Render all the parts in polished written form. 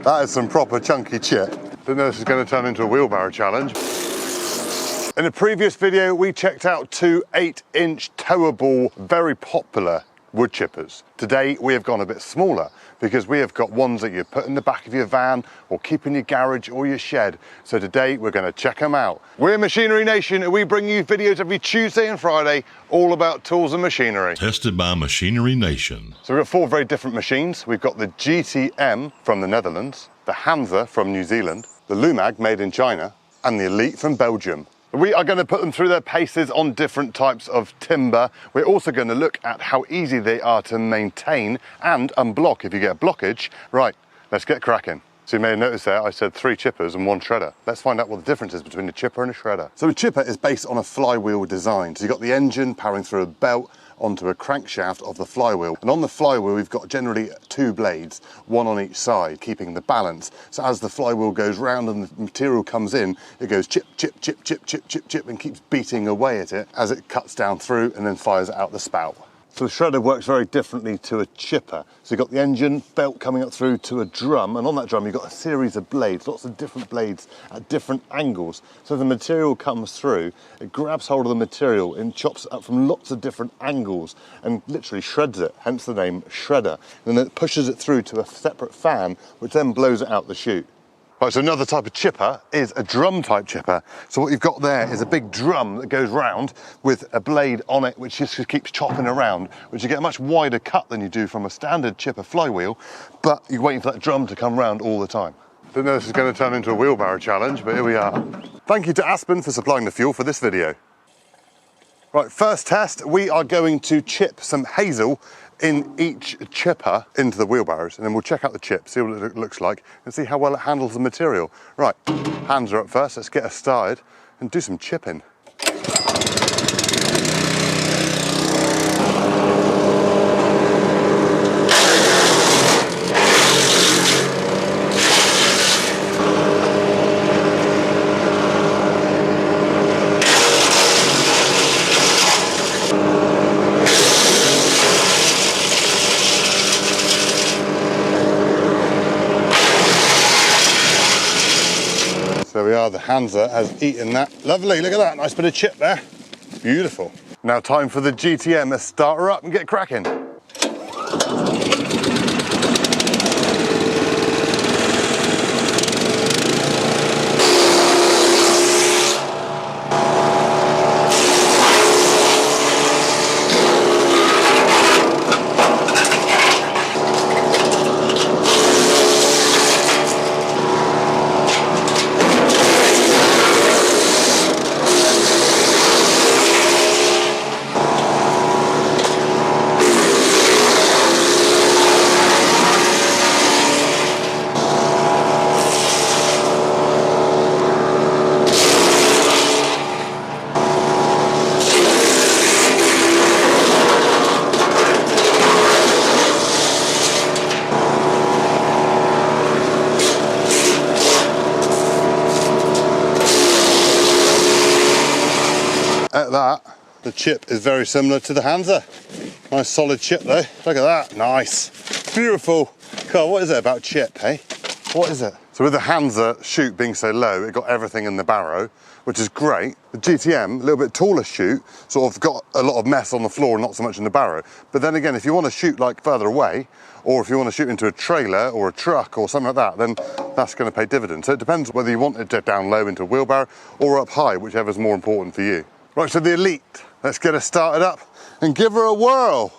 That is some proper chunky chip. Didn't know this was going to turn into a wheelbarrow challenge. In a previous video, we checked out two 8-inch towable, very popular wood chippers. Today, we have gone a bit smaller because we have got ones that you put in the back of your van or keep in your garage or your shed. So today, we're going to check them out. We're Machinery Nation, and we bring you videos every Tuesday and Friday all about tools and machinery. Tested by Machinery Nation. So we've got four very different machines. We've got the GTM from the Netherlands, the Hansa from New Zealand, the Lumag made in China, and the Eliet from Belgium. We are going to put them through their paces on different types of timber. We're also going to look at how easy they are to maintain and unblock if you get a blockage. Right, let's get cracking. So you may have noticed there I said 3 chippers and 1 shredder. Let's find out what the difference is between a chipper and a shredder. So a chipper is based on a flywheel design. So you've got the engine powering through a belt onto a crankshaft of the flywheel. And on the flywheel, we've got generally 2 blades, 1 on each side, keeping the balance. So as the flywheel goes round and the material comes in, it goes chip, chip, chip, chip, chip, chip, chip, and keeps beating away at it as it cuts down through and then fires out the spout. So the shredder works very differently to a chipper. So you've got the engine belt coming up through to a drum, and on that drum you've got a series of blades, lots of different blades at different angles. So the material comes through, it grabs hold of the material and chops up from lots of different angles and literally shreds it, hence the name shredder. And then it pushes it through to a separate fan, which then blows it out the chute. Right, so another type of chipper is a drum type chipper. So what you've got there is a big drum that goes round with a blade on it which just keeps chopping around, which you get a much wider cut than you do from a standard chipper flywheel, but you're waiting for that drum to come round all the time. Didn't know this was going to turn into a wheelbarrow challenge, but here we are. Thank you to Aspen for supplying the fuel for this video. Right, first test, we are going to chip some hazel in each chipper into the wheelbarrows, and then we'll check out the chip, see what it looks like, and see how well it handles the material. Right, hands are up first, let's get us started and do some chipping. There we are, the Hansa has eaten that. Lovely, look at that, nice bit of chip there. Beautiful. Now time for the GTM. Let's start her up and get cracking. At that, the chip is very similar to the Hansa. Nice solid chip though. Look at that, nice. Beautiful. God, what is it about chip, hey? What is it? So with the Hansa chute being so low, it got everything in the barrow, which is great. The GTM, a little bit taller chute, sort of got a lot of mess on the floor and not so much in the barrow. But then again, if you want to shoot like further away, or if you want to shoot into a trailer or a truck or something like that, then that's going to pay dividends. So it depends whether you want it down low into a wheelbarrow or up high, whichever's more important for you. Right, so the Eliet, let's get her started up and give her a whirl.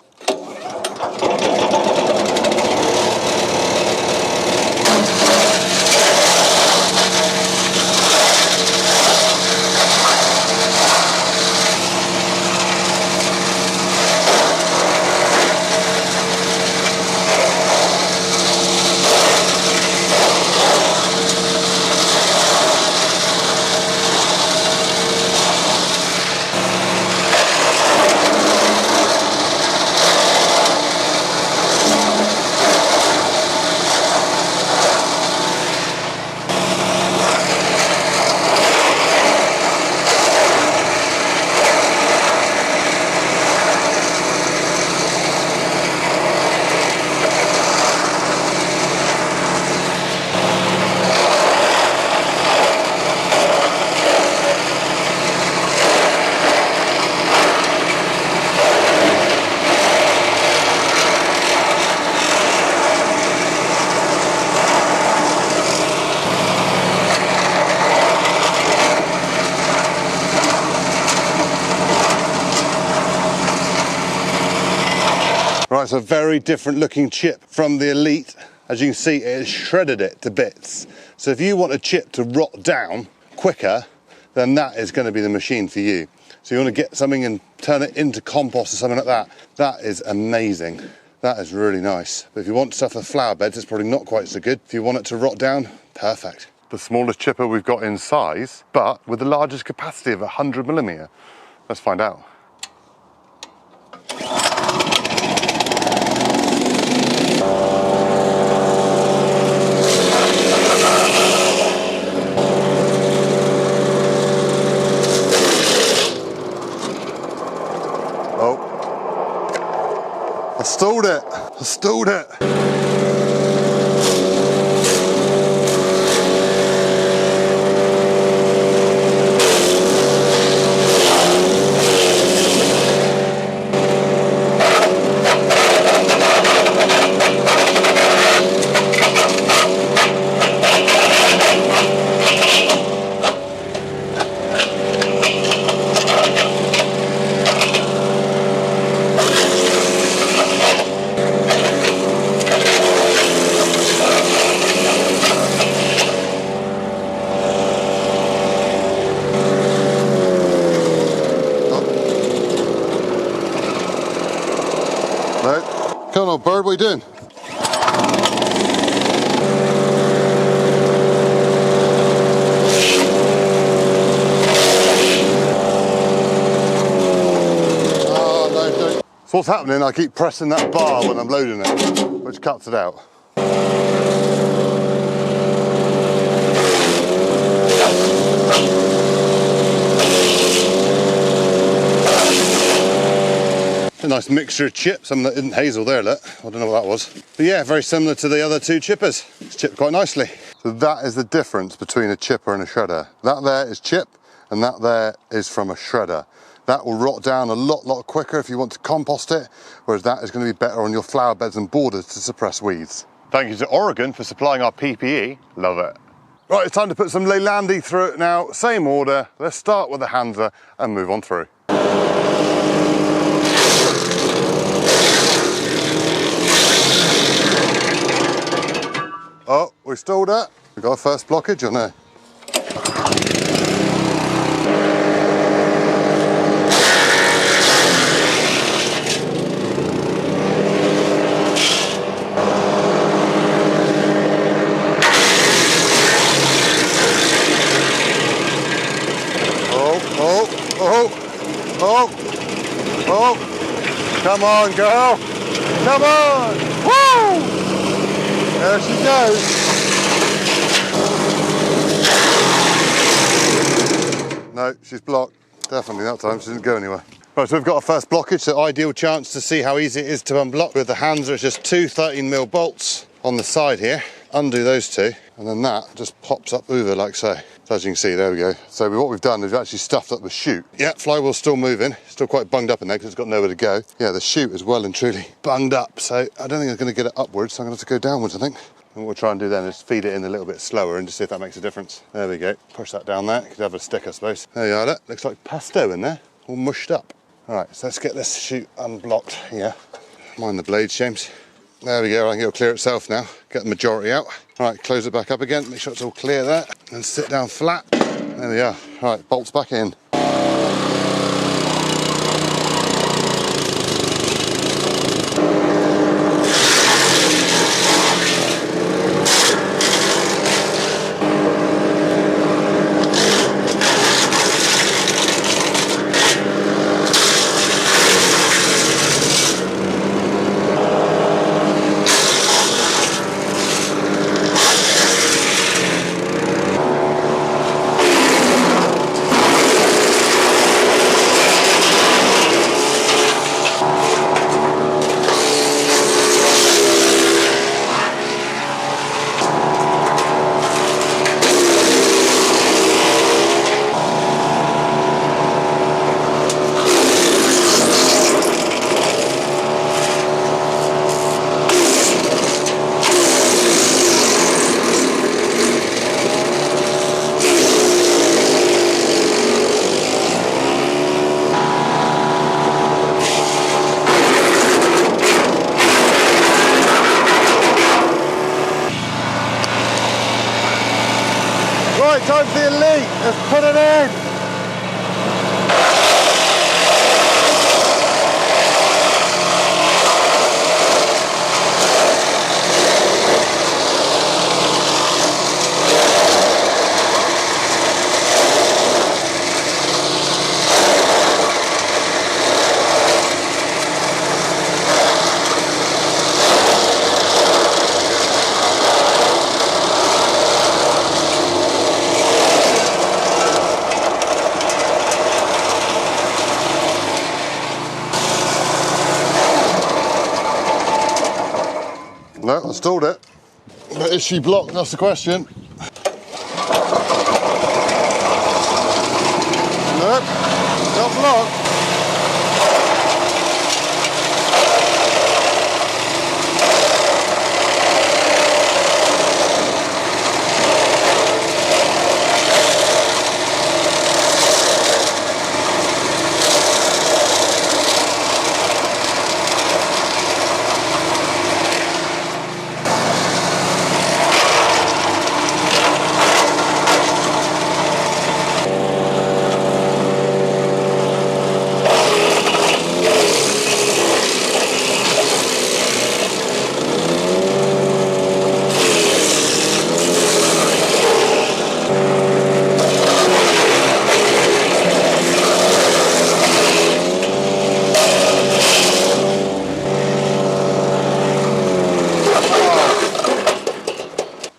Right, so a very different looking chip from the Eliet. As you can see, it has shredded it to bits. So if you want a chip to rot down quicker, then that is going to be the machine for you. So you want to get something and turn it into compost or something like that. That is amazing. That is really nice. But if you want stuff for flower beds, it's probably not quite so good. If you want it to rot down, perfect. The smallest chipper we've got in size, but with the largest capacity of 100mm. Let's find out. I stalled it. I stalled it. Come on, bird, what are you doing? Oh, no, don't. So what's happening, I keep pressing that bar when I'm loading it, which cuts it out. A nice mixture of chips, something that isn't hazel there, look. I don't know what that was. But yeah, very similar to the other two chippers. It's chipped quite nicely. So that is the difference between a chipper and a shredder. That there is chip, and that there is from a shredder. That will rot down a lot quicker if you want to compost it, whereas that is going to be better on your flower beds and borders to suppress weeds. Thank you to Oregon for supplying our PPE. Love it. Right, it's time to put some Leylandi through it now. Same order. Let's start with the Hansa and move on through. Oh, we stalled it. We got a first blockage or no? Oh, come on, girl. Come on. Woo! There she goes. No, she's blocked. Definitely that time, she didn't go anywhere. Right, so we've got our first blockage, so ideal chance to see how easy it is to unblock. With the Hansa, it's just two 13mm bolts on the side here. Undo those two, and then that just pops up over like so. So as you can see, there we go. So what we've done is we've actually stuffed up the chute. Yeah, flywheel's still moving, still quite bunged up in there because it's got nowhere to go. Yeah, the chute is well and truly bunged up, so I don't think I'm going to get it upwards, so I'm going to have to go downwards, I think. And what we'll try and do then is feed it in a little bit slower and just see if that makes a difference. There we go. Push that down there. Could have a stick, I suppose. There you are, look. Looks like pesto in there, all mushed up. All right, so let's get this chute unblocked here. Mind the blades, James. There we go, I think it'll clear itself now. Get the majority out. All right, close it back up again, make sure it's all clear there, and sit down flat. There we are. All right, bolts back in. Right, time for the Eliet. Let's put it in. No, I stalled it. But is she blocked? That's the question. Nope, not blocked.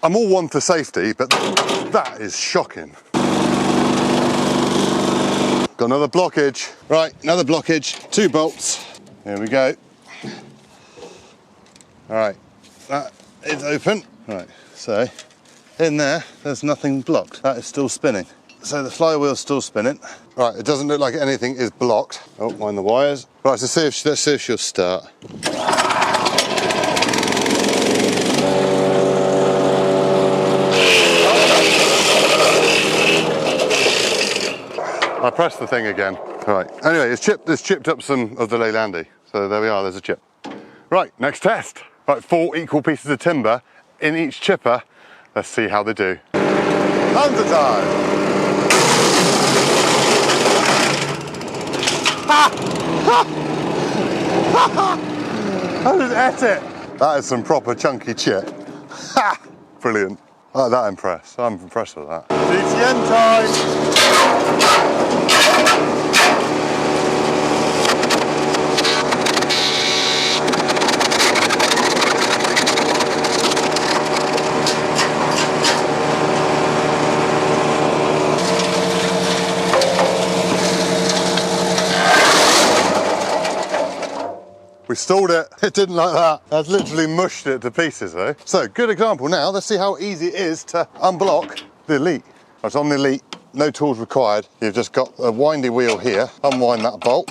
I'm all one for safety, but that is shocking. Got another blockage. Right, another blockage, 2 bolts. Here we go. All right, that is open. Right, so in there's nothing blocked. That is still spinning. So the flywheel's still spinning. Right, it doesn't look like anything is blocked. Oh, mind the wires. Right, so let's see if she'll start. I pressed the thing again. Right, anyway, it's chipped up some of the Leylandy. So there we are, there's a chip. Right, next test. Right, 4 equal pieces of timber in each chipper. Let's see how they do. Hansa time! I just ate it! That is some proper chunky chip. Ha! Brilliant. I'm that impressed. I'm impressed with that. GTM time! We stalled it. It didn't like that. That's literally mushed it to pieces though. So good example now. Let's see how easy it is to unblock the Eliet. It's on the Eliet, no tools required. You've just got a windy wheel here. Unwind that bolt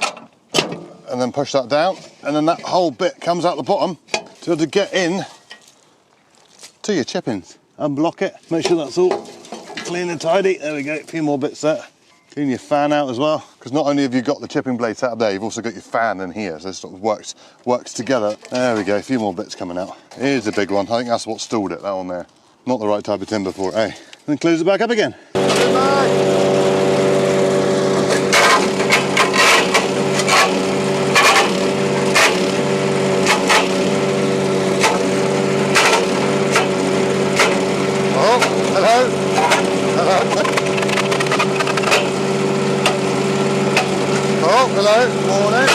and then push that down. And then that whole bit comes out the bottom to get in to your chippings. Unblock it, make sure that's all clean and tidy. There we go, a few more bits there. Clean your fan out as well, because not only have you got the chipping blade set up there, you've also got your fan in here, so it sort of works together. There we go, a few more bits coming out. Here's the big one. I think that's what stalled it, that one there. Not the right type of timber for it, eh? Then close it back up again. Oh, hello. Hello. Oh, hello, morning.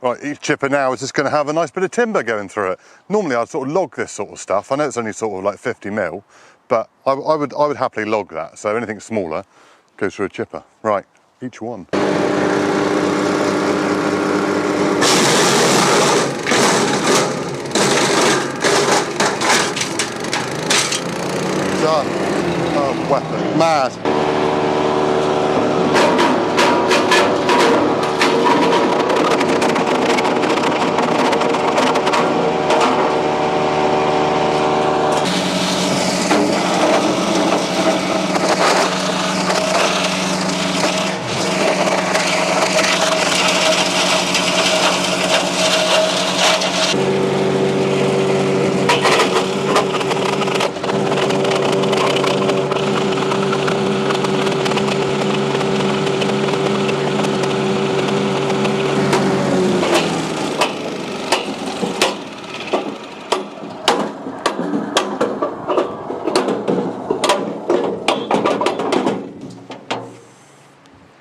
Right, each chipper now is just going to have a nice bit of timber going through it. Normally I'd sort of log this sort of stuff. I know it's only sort of like 50 mil, but I would happily log that. So anything smaller goes through a chipper. Right, each one. Done. Oh, weapon. Mad.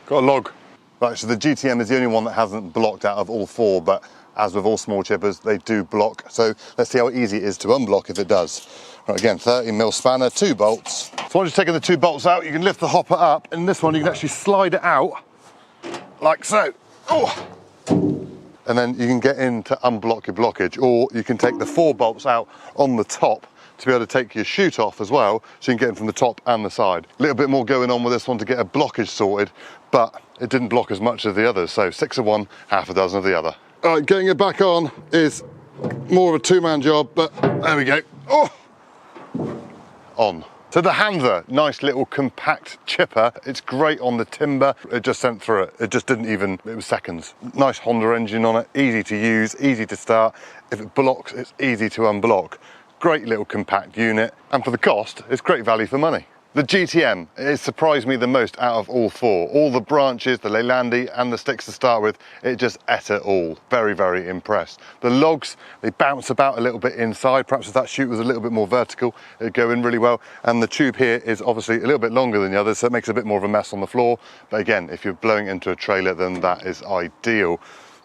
Got a log. Right, so the GTM is the only one that hasn't blocked out of all four, but as with all small chippers, they do block. So let's see how easy it is to unblock if it does. Right, again, 30mm spanner, 2 bolts. So once you've taken the 2 bolts out, you can lift the hopper up, and this one you can actually slide it out like so. Oh. And then you can get in to unblock your blockage, or you can take the 4 bolts out on the top to be able to take your chute off as well, so you can get in from the top and the side. A little bit more going on with this one to get a blockage sorted, but it didn't block as much as the others, so 6 of one, half a dozen of the other. All right, getting it back on is more of a 2-man job, but there we go. Oh! On. So the Hansa, nice little compact chipper. It's great on the timber. It just sent through it. It just didn't even, it was seconds. Nice Honda engine on it, easy to use, easy to start. If it blocks, it's easy to unblock. Great little compact unit. And for the cost, it's great value for money. The GTM, it surprised me the most out of all 4. All the branches, the Leylandii and the sticks to start with, it just ate it all. Very, very impressed. The logs, they bounce about a little bit inside. Perhaps if that chute was a little bit more vertical, it'd go in really well. And the tube here is obviously a little bit longer than the others, so it makes a bit more of a mess on the floor. But again, if you're blowing into a trailer, then that is ideal.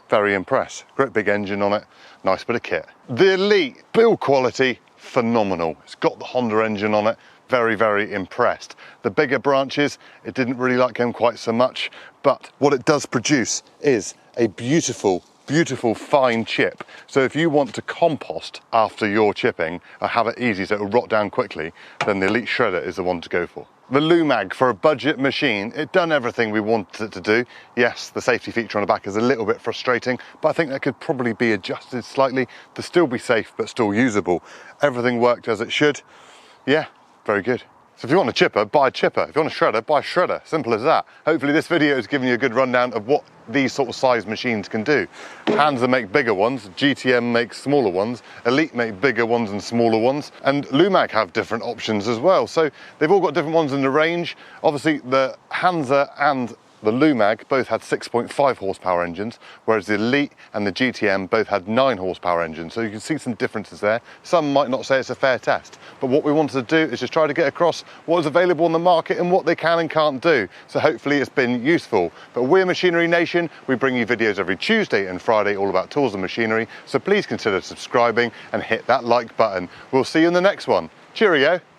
Very impressed. Great big engine on it, nice bit of kit. The Eliet, build quality, phenomenal. It's got the Honda engine on it. Very, very impressed. The bigger branches, it didn't really like them quite so much, but what it does produce is a beautiful, beautiful fine chip. So if you want to compost after your chipping or have it easy so it'll rot down quickly, then the Eliet Shredder is the one to go for. The Lumag, for a budget machine, it done everything we wanted it to do. Yes, the safety feature on the back is a little bit frustrating, but I think that could probably be adjusted slightly to still be safe but still usable. Everything worked as it should. Yeah. Very good. So if you want a chipper, buy a chipper. If you want a shredder, buy a shredder. Simple as that. Hopefully this video has given you a good rundown of what these sort of size machines can do. Hansa make bigger ones, GTM makes smaller ones, Eliet make bigger ones and smaller ones, and Lumag have different options as well. So they've all got different ones in the range. Obviously the Hansa and the Lumag both had 6.5 horsepower engines, whereas the Eliet and the GTM both had 9 horsepower engines. So you can see some differences there. Some might not say it's a fair test, but what we wanted to do is just try to get across what is available on the market and what they can and can't do. So hopefully it's been useful. But we're Machinery Nation. We bring you videos every Tuesday and Friday all about tools and machinery. So please consider subscribing and hit that like button. We'll see you in the next one. Cheerio.